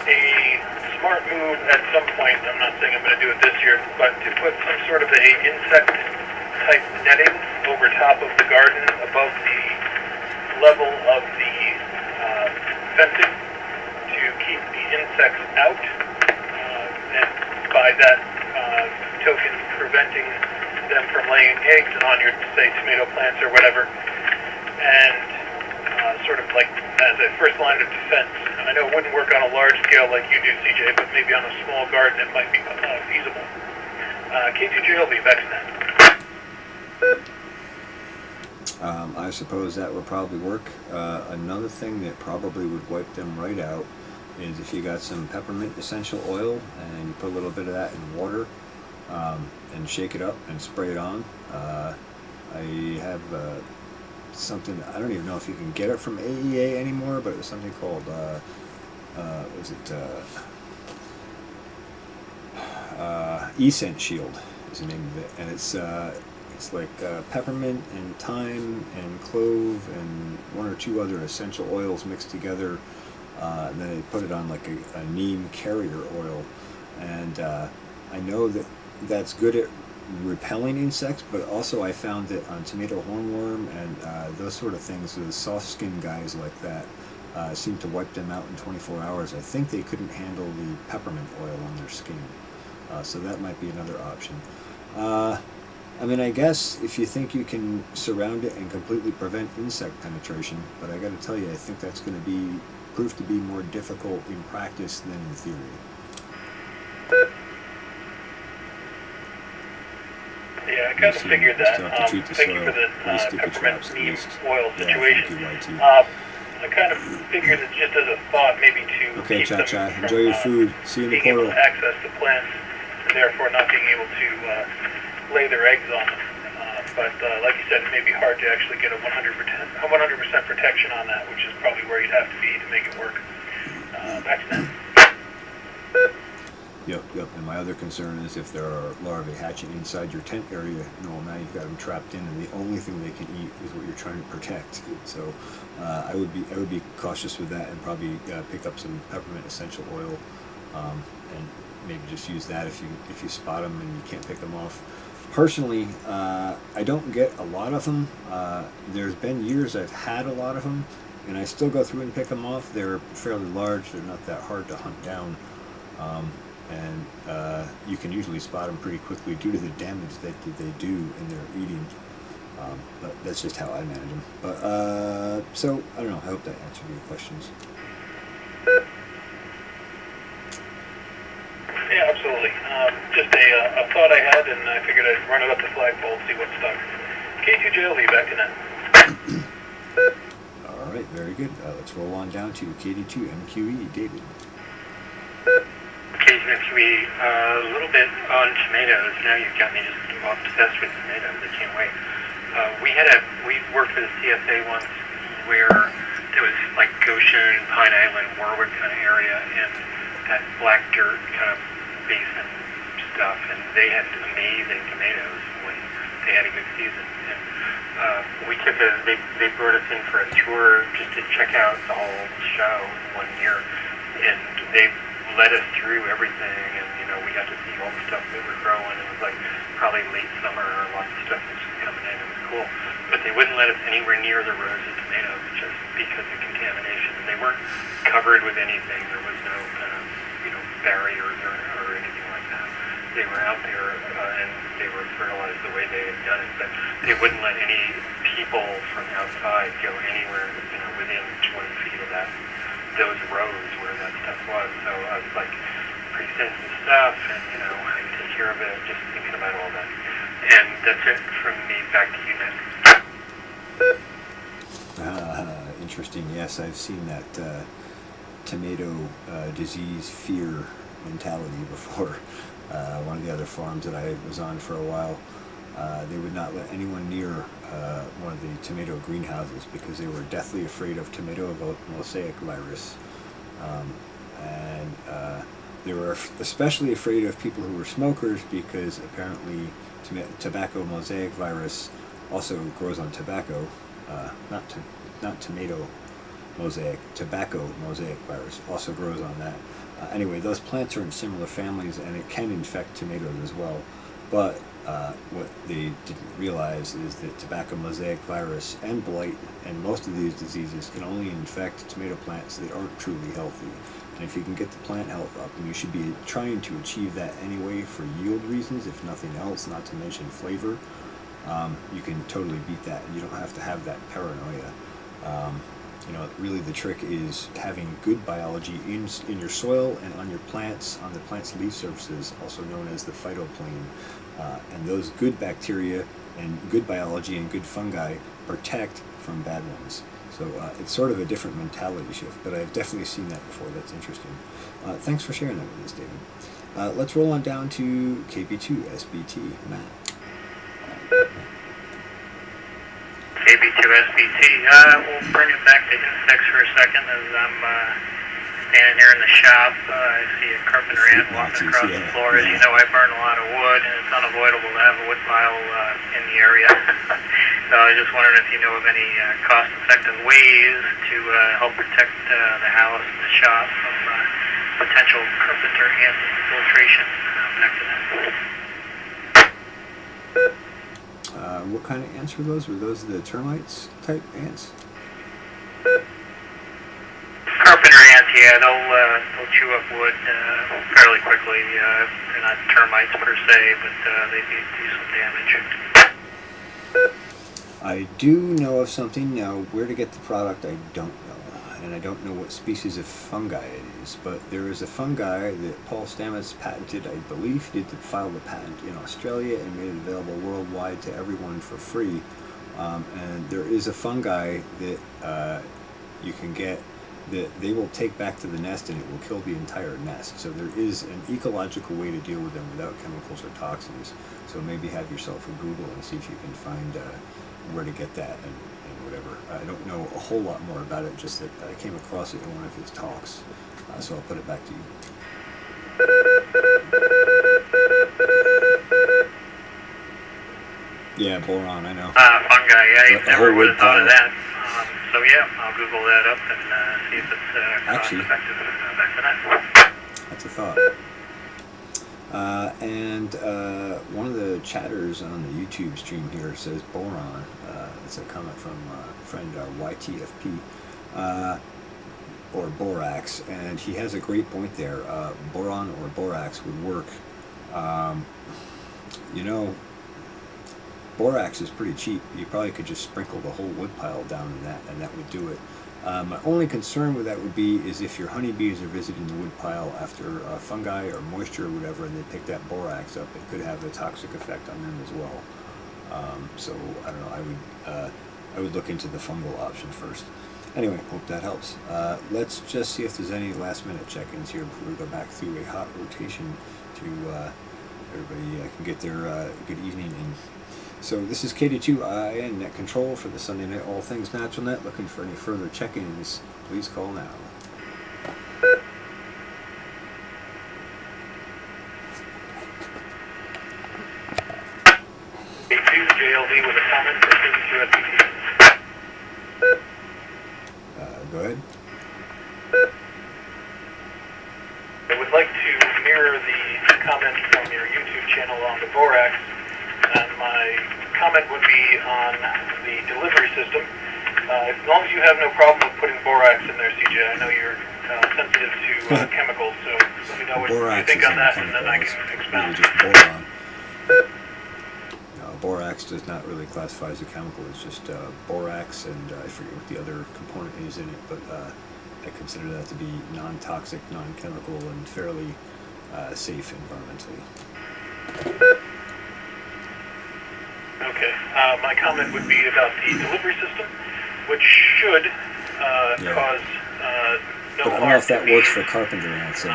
Speaker 4: a smart move at some point, I'm not saying I'm going to do it this year, but to put some sort of a insect-type netting over top of the garden above the level of the fencing to keep the insects out, and by that token preventing them from laying eggs on your, say, tomato plants or whatever, and sort of like as a first line of defense. I know it wouldn't work on a large scale like you do, CJ, but maybe on a small garden it might be feasible. K2JLB, back to that.
Speaker 1: I suppose that would probably work. Another thing that probably would wipe them right out is if you got some peppermint essential oil and you put a little bit of that in water and shake it up and spray it on. I have something, I don't even know if you can get it from AEA anymore, but it was something called, E-Scent Shield is the name of it, and it's like peppermint and thyme and clove and one or two other essential oils mixed together, and then they put it on like a neem carrier oil, and I know that that's good at repelling insects, but also I found that on tomato hornworm and those sort of things, the soft skin guys like that seem to wipe them out in 24 hours. I think they couldn't handle the peppermint oil on their skin, so that might be another option. I mean, I guess if you think you can surround it and completely prevent insect penetration, but I got to tell you, I think that's going to prove to be more difficult in practice than in theory.
Speaker 4: Yeah, I kind of figured that. Thank you for the peppermint neem oil situation. I kind of figured it just as a thought, maybe to
Speaker 1: okay,
Speaker 4: keep them
Speaker 1: Cha-Cha,
Speaker 4: from,
Speaker 1: enjoy your food. See you in the
Speaker 4: being able
Speaker 1: portal.
Speaker 4: to access the plants, and therefore not being able to lay their eggs on them. But like you said, it may be hard to actually get a 100% protection on that, which is probably where you'd have to be to make it work. Back to that.
Speaker 1: Yep. And my other concern is if there are larvae hatching inside your tent area, now you've got them trapped in, and the only thing they can eat is what you're trying to protect. So I would be cautious with that, and probably pick up some peppermint essential oil, and maybe just use that if you spot them and you can't pick them off. Personally, I don't get a lot of them. There's been years I've had a lot of them, and I still go through and pick them off. They're fairly large. They're not that hard to hunt down. And you can usually spot them pretty quickly due to the damage that they do in their eating. But that's just how I manage them. But so I don't know. I hope that answered your questions.
Speaker 4: Yeah, absolutely. Just a thought I had, and I figured I'd run it up the flagpole and see what stuck. K2JLV, back to net.
Speaker 1: All right, very good. Let's roll on down to KD2MQE, David.
Speaker 4: KD2MQE, a little bit on tomatoes. Now you've got me just obsessed with tomatoes. I can't wait. We worked with a CSA once where there was like Goshen, Pine Island, Warwick kind of area, and that black dirt kind of basin stuff, and they had amazing tomatoes when they had a good season. And we took they brought us in for a tour just to check out the whole show one year, and they led us through everything, and we got to see all the stuff that were growing. It was like probably late summer, lots of stuff was coming in. It was cool, but they wouldn't let us anywhere near the rows of tomatoes just because of contamination. They weren't covered with anything. There was no kind of barriers or anything like that. They were out there and they were fertilized the way they had done it, but they wouldn't let any people from outside go anywhere within 20 feet of those rows where that stuff was. So I was like, pretty sensitive stuff, and I take care of it, just thinking about all that. And that's it from me. Back to you, Ned.
Speaker 1: Interesting. Yes, I've seen that tomato disease fear mentality before. One of the other farms that I was on for a while, they would not let anyone near one of the tomato greenhouses because they were deathly afraid of tomato mosaic virus, and they were especially afraid of people who were smokers because apparently tobacco mosaic virus also grows on tobacco, not tomato mosaic, tobacco mosaic virus also grows on that. Anyway, those plants are in similar families, and it can infect tomatoes as well. But what they didn't realize is that tobacco mosaic virus and blight and most of these diseases can only infect tomato plants that aren't truly healthy. And if you can get the plant health up, and you should be trying to achieve that anyway for yield reasons, if nothing else, not to mention flavor, you can totally beat that, and you don't have to have that paranoia. You know, really the trick is having good biology in your soil and on your plants, on the plant's leaf surfaces, also known as the phytoplane. And those good bacteria and good biology and good fungi protect from bad ones. So it's sort of a different mentality shift, but I've definitely seen that before. That's interesting. Thanks for sharing that with us, David. Let's roll on down to KP2 SBT, Matt.
Speaker 3: KB2 SBT. We'll bring it back to insects for a second as I'm standing here in the shop. I see a carpenter ant walking across the floor. As you know, I burn a lot of wood, and it's unavoidable to have a wood pile in the area. So I was just wondering if you know of any cost-effective ways to help protect the house and the shop from potential carpenter ant infiltration. Back to that.
Speaker 1: What kind of ants were those? Were those the termites type ants?
Speaker 3: Carpenter ants, yeah, they'll chew up wood fairly quickly. They're not termites per se, but they do some damage.
Speaker 1: I do know of something. Now, where to get the product, I don't know. And I don't know what species of fungi it is, but there is a fungi that Paul Stamets patented. I believe he did file the patent in Australia and made it available worldwide to everyone for free. And there is a fungi that you can get that they will take back to the nest and it will kill the entire nest. So there is an ecological way to deal with them without chemicals or toxins. So maybe have yourself a Google and see if you can find where to get that and whatever. I don't know a whole lot more about it, just that I came across it in one of his talks. So I'll put it back to you. Yeah, boron, I know.
Speaker 3: Fungi, yeah, you never would have thought of
Speaker 1: pile.
Speaker 3: that. So yeah, I'll Google that up and see if it's
Speaker 1: Actually,
Speaker 3: cost-effective. Back to that.
Speaker 1: That's a thought. And one of the chatters on the YouTube stream here says boron. It's a comment from friend YTFP, or borax, and he has a great point there. Boron or borax would work. You know, borax is pretty cheap. You probably could just sprinkle the whole wood pile down in that, and that would do it. My only concern with that would be is if your honeybees are visiting the wood pile after fungi or moisture or whatever, and they pick that borax up, it could have a toxic effect on them as well. So I don't know. I would look into the fungal option first. Anyway, hope that helps. Let's just see if there's any last-minute check-ins here before we go back through a hot rotation to everybody can get their good evening in. So this is KD2IN Net Control for the Sunday Night All Things Natural Net. Looking for any further check-ins, please call now.
Speaker 4: JLD with a comment for KD2 SBT.
Speaker 1: Go ahead.
Speaker 4: I would like to mirror the comment from your YouTube channel on the borax. And my comment would be on the delivery system. As long as you have no problem with putting borax in there, CJ, I know you're sensitive to chemicals, so let me know what you think on that, and then I can expound.
Speaker 1: Really just boron. Borax does not really classify as a chemical. It's just borax, and I forget what the other component is in it, but I consider that to be non-toxic, non-chemical, and fairly safe environmentally.
Speaker 4: Okay, my comment would be about the delivery system, which should cause no harm.
Speaker 1: But I don't know if that works for carpenter ants,
Speaker 4: the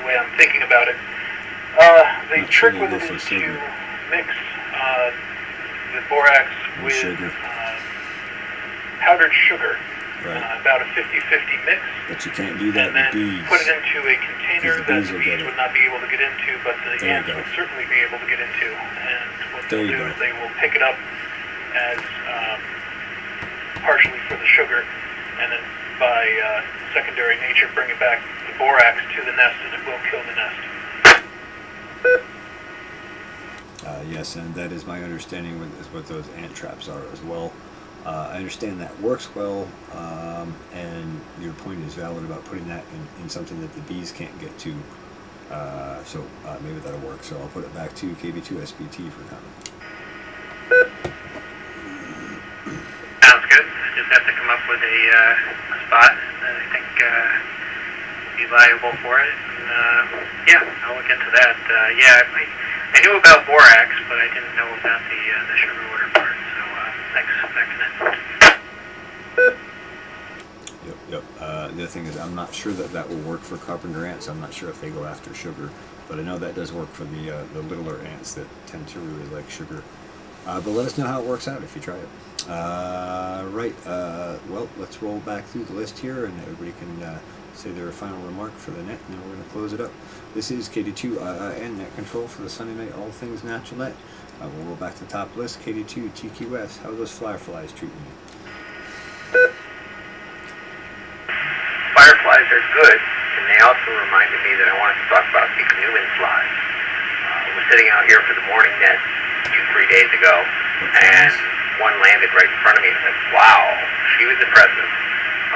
Speaker 4: way I'm thinking about it. The trick with it is to mix the borax with powdered sugar.
Speaker 1: Right.
Speaker 4: About a 50-50 mix.
Speaker 1: But you can't do that
Speaker 4: and then
Speaker 1: with bees.
Speaker 4: Put it into a container that the bees would not be able to get into, but the ants would certainly be able to get into. And what they'll do is they will pick it up as partially for the sugar, and then by secondary nature bring it back, the borax, to the nest, and it will kill the nest.
Speaker 1: Yes, and that is my understanding with what those ant traps are as well. I understand that works well, and your point is valid about putting that in something that the bees can't get to. So maybe that'll work. So I'll put it back to KB2SBT for comment.
Speaker 2: just have to come up with a spot that I think would be viable for it. And, yeah, I'll look into that. Yeah, I knew about borax, but I didn't know about the sugar water part. So thanks for that.
Speaker 1: Yep. The other thing is, I'm not sure that will work for carpenter ants. I'm not sure if they go after sugar, but I know that does work for the littler ants that tend to really like sugar. But let us know how it works out if you try it. Well, let's roll back through the list here, and everybody can say their final remark for the net, and then we're going to close it up. This is KD2 and Net Control for the Sunday Night All Things Natural Net. We'll roll back to the top list. KD2, TQS, how are those fireflies treating you?
Speaker 2: Fireflies are good, and they also reminded me that I wanted to talk about ichneumon flies. I was sitting out here for the morning net 2-3 days ago, and one landed right in front of me, and I said, wow, she was impressive.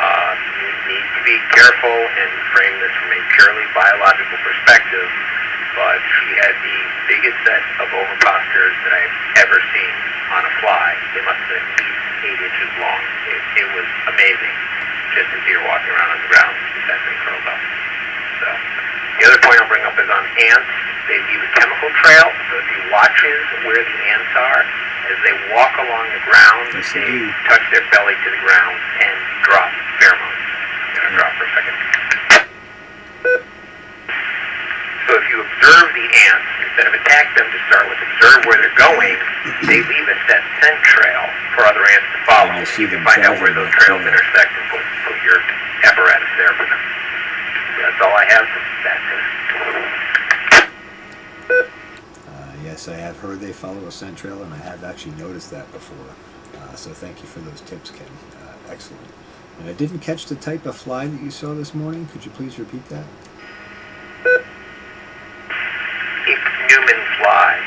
Speaker 2: You need to be careful and frame this from a purely biological perspective, but she had the biggest set of oviposters that I've ever seen on a fly. They must have been at least 8 inches long. It was amazing just to see her walking around on the ground with that thing curled up. So, the other point I'll bring up is on ants. They leave a chemical trail, so if you watches where the ants are, as they walk along the ground, they touch their belly to the ground and drop pheromones. I'm going to drop for a second. So if you observe the ants, instead of attack them to start with, observe where they're going, they leave a set scent trail for other ants to follow. You can find out where those trails intersect and put your apparatus there for them. That's all I have. That's it.
Speaker 1: Yes, I have heard they follow a scent trail, and I have actually noticed that before. So thank you for those tips, Ken. Excellent. And I didn't catch the type of fly that you saw this morning. Could you please repeat that?
Speaker 2: Ichneumon fly.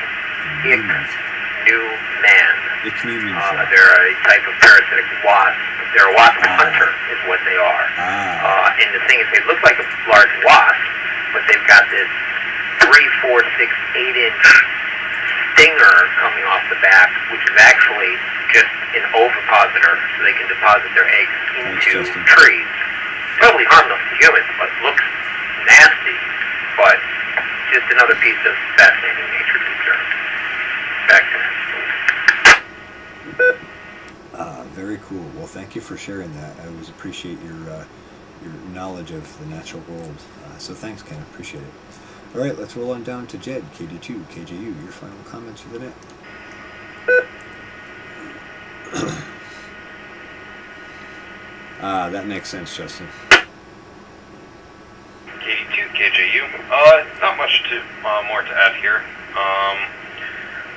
Speaker 2: Ichneumon.
Speaker 1: Ichneumon fly.
Speaker 2: They're a type of parasitic wasp. They're a wasp hunter, is what they are. And the thing is, they look like a large wasp, but they've got this 3, 4, 6, 8-inch stinger coming off the back, which is actually just an ovipositor, so they can deposit their eggs into trees. Totally harmless to humans, but looks nasty. But just another piece of fascinating nature to observe. Back to
Speaker 1: Very cool. Well, thank you for sharing that. I always appreciate your knowledge of the natural world. So thanks, Ken. I appreciate it. All right, let's roll on down to Jed, KD2, KJU. Your final comments for the net. That makes sense, Justin.
Speaker 3: KD2, KJU. Not much more to add here.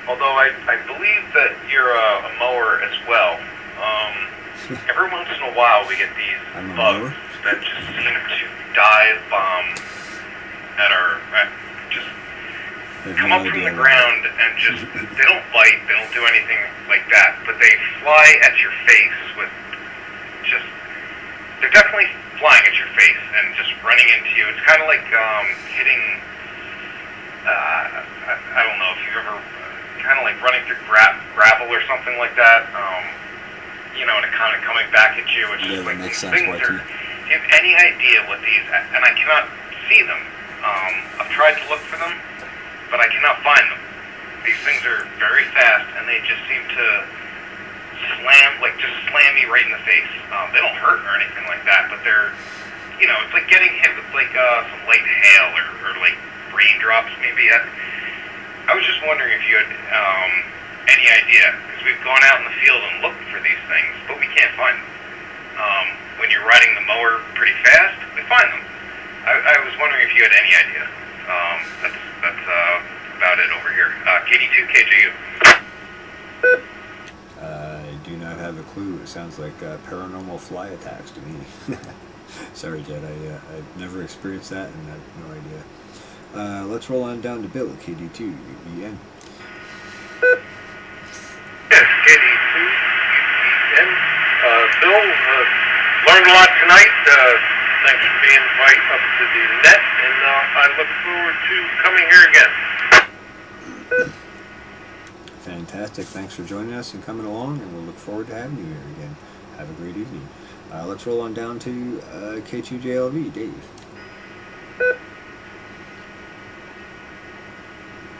Speaker 3: Although I believe that you're a mower as well. Every once in a while we get these bugs that just seem to dive just come up from the ground and just, they don't bite, they don't do anything like that, but they fly at your face with just, they're definitely flying at your face and just running into you. It's kind of like hitting, I don't know if you've ever, kind of like running through gravel or something like that, and it kind of coming back at you. It's just like these things are, do you have any idea what these, and I cannot see them. I've tried to look for them, but I cannot find them. These things are very fast, and they just seem to slam me right in the face. They don't hurt or anything like that, but they're, it's like getting hit with like some light hail or like raindrops maybe. I was just wondering if you had any idea, because we've gone out in the field and looked for these things, but we can't find them. When you're riding the mower pretty fast, we find them. I was wondering if you had any idea. That's about it over here. KD2, KJU.
Speaker 1: I do not have a clue. It sounds like paranormal fly attacks to me. Sorry, Jed. I've never experienced that, and I have no idea. Let's roll on down to Bill, KD2, EN.
Speaker 4: Yes, KD2, EN. Bill, learned a lot tonight. Thanks for being right up to the net, and I look forward to coming here again.
Speaker 1: Fantastic. Thanks for joining us and coming along, and we'll look forward to having you here again. have a great evening. Let's roll on down to K2JLV, Dave.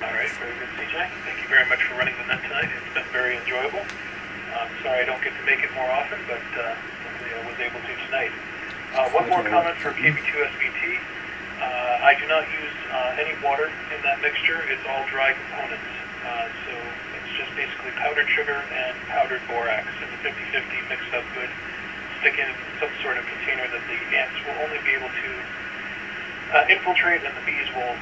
Speaker 4: All right, very good, CJ. Thank you very much for running the net tonight. It's been very enjoyable. I'm sorry I don't get to make it more often, but hopefully I was able to tonight. One more comment for KB2SBT. I do not use any water in that mixture. It's all dry components. So it's just basically powdered sugar and powdered borax in the 50-50 mixed up good. Stick in some sort of container that the ants will only be able to infiltrate and the bees will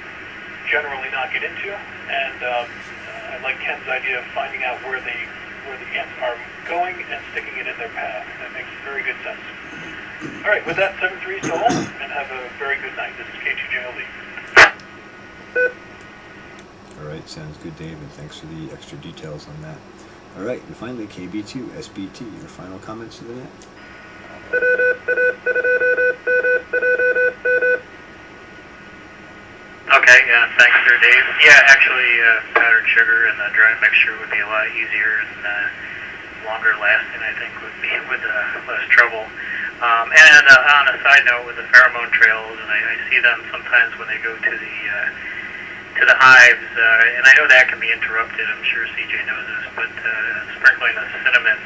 Speaker 4: generally not get into. And I like Ken's idea of finding out where the ants are going and sticking it in their path. That makes very good sense. All right, with that, 7-3 so long, and have a very good night. This is K2JLD.
Speaker 1: All right, sounds good, Dave, and thanks for the extra details on that. All right, and finally, KB2SBT, your final comments to the net?
Speaker 3: Okay, thanks there, Dave. Yeah, actually, powdered sugar and the dry mixture would be a lot easier and longer lasting, I think, would be with less trouble. And on a side note, with the pheromone trails, and I see them sometimes when they go to the hives, and I know that can be interrupted. I'm sure CJ knows this, but sprinkling the cinnamon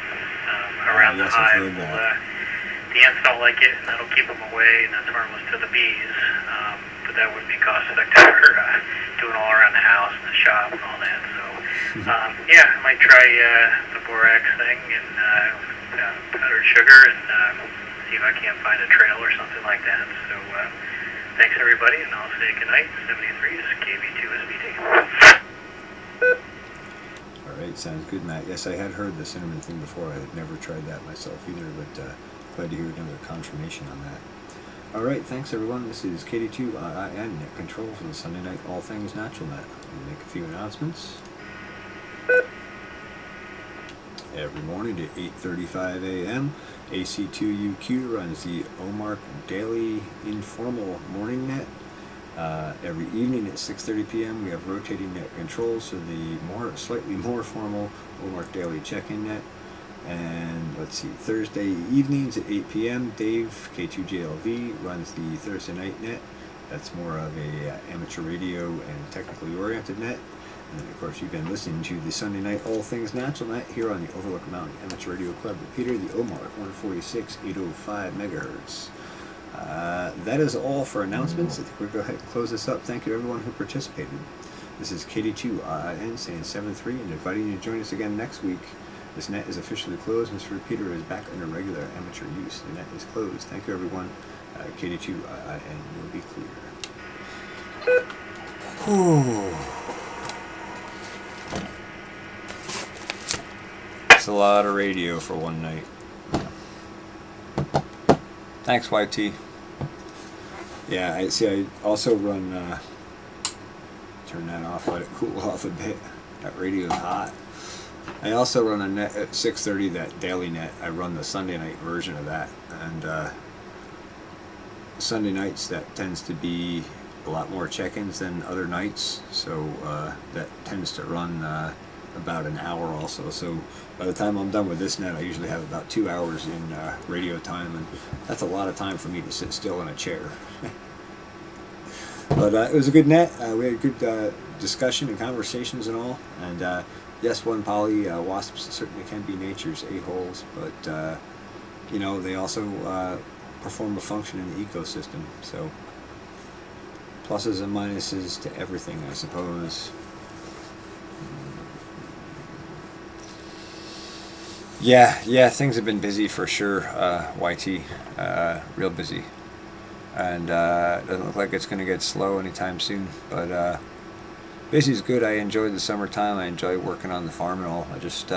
Speaker 3: around the hive, the ants don't like it, and that'll keep them away, and that's harmless to the bees. But that would be cost effective for doing all around the house and the shop and all that. So, yeah, I might try the borax thing and powdered sugar and see if I can't find a trail or something like that. So, thanks everybody, and I'll say goodnight. 73 is KB2SBT.
Speaker 1: All right, sounds good, Matt. Yes, I had heard the cinnamon thing before. I had never tried that myself either, but glad to hear another confirmation on that. All right, thanks everyone. This is KD2 and Net Control for the Sunday Night All Things Natural Net. We'll make a few announcements. Every morning at 8:35 a.m., AC2UQ runs the OMARC Daily Informal Morning Net. Every evening at 6:30 p.m. we have rotating net control, so the slightly more formal OMARC Daily Check-In Net. And let's see, Thursday evenings at 8 p.m. Dave, K2JLV, runs the Thursday Night Net. That's more of a amateur radio and technically oriented net. And then, of course, you've been listening to the Sunday Night All Things Natural Net here on the Overlook Mountain Amateur Radio Club Repeater, the OMARC 146.805 megahertz. That is all for announcements. I think we'll go ahead and close this up. Thank you to everyone who participated. This is KD2 saying 7-3 and inviting you to join us again next week. This net is officially closed. Mr. Repeater is back under regular amateur use. The net is closed. Thank you, everyone. KD2 and you'll be clear. Whew. It's a lot of radio for one night. Thanks, YT. Yeah, I also run, turn that off, let it cool off a bit. That radio's hot. I also run a net at 6:30, that daily net. I run the Sunday night version of that. And Sunday nights, that tends to be a lot more check-ins than other nights. So that tends to run about an hour also. So by the time I'm done with this net, I usually have about 2 hours in radio time, and that's a lot of time for me to sit still in a chair. But it was a good net. We had good discussion and conversations and all. And yes, one poly wasps certainly can be nature's a-holes, but you know, they also perform a function in the ecosystem. So pluses and minuses to everything, I suppose. Yeah, things have been busy for sure, YT, real busy. And doesn't look like it's going to get slow anytime soon, but busy is good. I enjoy the summertime. I enjoy working on the farm and all. I just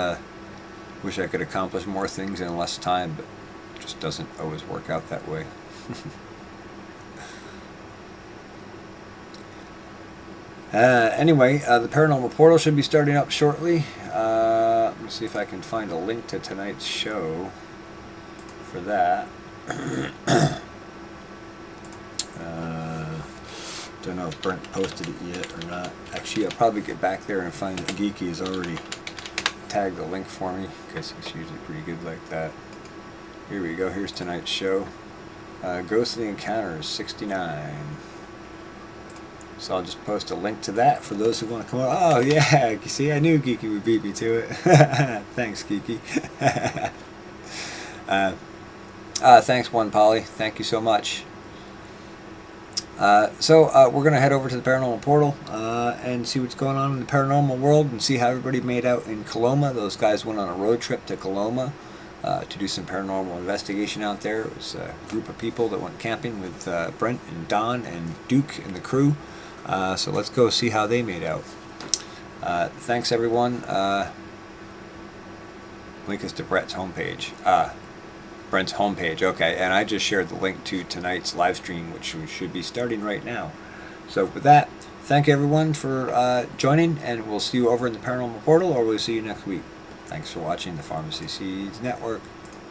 Speaker 1: wish I could accomplish more things in less time, but it just doesn't always work out that way. Anyway, the Paranormal Portal should be starting up shortly. Let me see if I can find a link to tonight's show for that. Don't know if Brent posted it yet or not. Actually, I'll probably get back there and find that Geeky has already tagged the link for me, because he's usually pretty good like that. Here we go. Here's tonight's show. Ghostly Encounters 69. So I'll just post a link to that for those who want to come on. Oh yeah, see, I knew Geeky would beat me to it. Thanks, Geeky. Thanks, One Polly. Thank you so much. So we're going to head over to the Paranormal Portal and see what's going on in the paranormal world and see how everybody made out in Coloma. Those guys went on a road trip to Coloma to do some paranormal investigation out there. It was a group of people that went camping with Brent and Don and Duke and the crew. So let's go see how they made out. Thanks, everyone. Link us to Brent's homepage. Brent's homepage, okay, and I just shared the link to tonight's live stream, which we should be starting right now. So with that, thank everyone for joining, and we'll see you over in the Paranormal Portal, or we'll see you next week. Thanks for watching the Pharmacy Seeds Network.